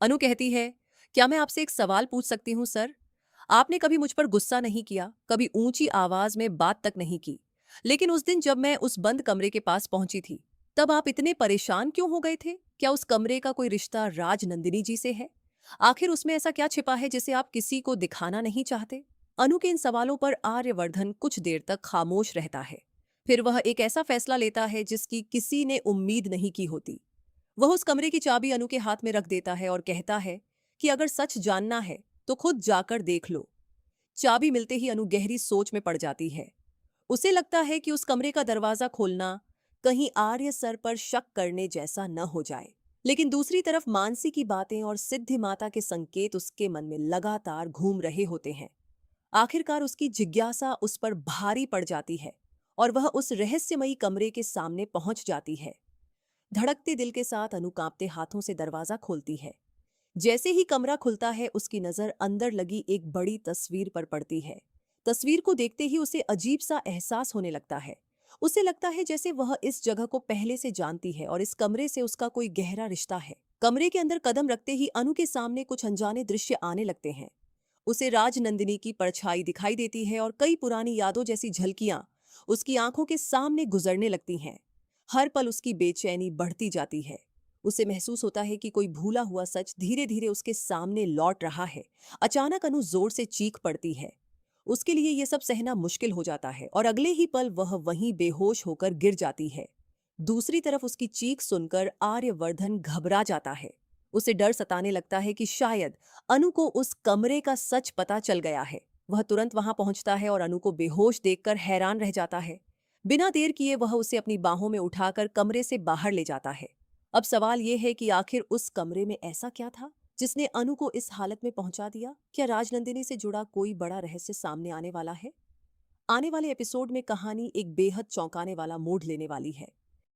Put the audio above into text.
अनु कहती है, क्या मैं आपसे एक सवाल पूछ सकती हूँ सर? आपने कभी मुझ पर गुस्सा नहीं किया, कभी ऊंची आवाज में बात तक नहीं की। लेकिन उस दिन जब मैं उस बंद कमरे के पास पहुंची थी, तब आप इतने परेशान क्यों हो गए थे? क्या उस कमरे का कोई रिश्ता राज नंदिनी जी से है? आखिर उसमें ऐसा क्या छिपा है जिसे आप किसी को दिखाना नहीं चाहते? अनु के इन सवालों पर आर्यवर्धन कुछ देर तक खामोश रहता है। फिर वह एक ऐसा फैसला लेता है जिसकी किसी ने उम्मीद नहीं की होती। वह उस कमरे की चाबी अनु के हाथ में रख देता है और कहता है कि अगर सच जानना है तो खुद जाकर देख लो। चाबी मिलते ही अनु गहरी सोच में पड़ जाती है। उसे लगता है कि उस कमरे का दरवाजा खोलना कहीं आर्य सर पर शक करने जैसा न हो जाए। लेकिन दूसरी तरफ मानसी की बातें और सिद्धि माता के संकेत उसके मन में लगातार घूम रहे होते हैं। आखिरकार उसकी जिज्ञासा उस पर भारी पड़ जाती है और वह उस रहस्यमयी कमरे के सामने पहुंच जाती है। धड़कते दिल के साथ अनु कांपते हाथों से दरवाजा खोलती है। जैसे ही कमरा खुलता है उसकी नजर अंदर लगी एक बड़ी तस्वीर पर पड़ती है। तस्वीर को देखते ही उसे अजीब सा एहसास होने लगता है। उसे लगता है जैसे वह इस जगह को पहले से जानती है और इस कमरे से उसका कोई गहरा रिश्ता है। कमरे के अंदर कदम रखते ही अनु के सामने कुछ अनजाने दृश्य आने लगते हैं। उसे राजनंदिनी की परछाई दिखाई देती है और कई पुरानी यादों जैसी झलकियां उसकी आंखों के सामने गुजरने लगती हैं। हर पल उसकी बेचैनी बढ़ती जाती है। उसे महसूस होता है कि कोई भूला हुआ सच धीरे धीरे उसके सामने लौट रहा है। अचानक अनु जोर से चीख पड़ती है। उसके लिए यह सब सहना मुश्किल हो जाता है और अगले ही पल वह वहीं बेहोश होकर गिर जाती है। दूसरी तरफ उसकी चीख सुनकर आर्यवर्धन घबरा जाता है। उसे डर सताने लगता है कि शायद अनु को उस कमरे का सच पता चल गया है। वह तुरंत वहां पहुंचता है और अनु को बेहोश देखकर हैरान रह जाता है। बिना देर किए वह उसे अपनी बाहों में उठाकर कमरे से बाहर ले जाता है। अब सवाल यह है कि आखिर उस कमरे में ऐसा क्या था जिसने अनु को इस हालत में पहुंचा दिया? क्या राजनंदिनी से जुड़ा कोई बड़ा रहस्य सामने आने वाला है? आने वाले एपिसोड में कहानी एक बेहद चौंकाने वाला मोड़ लेने वाली है।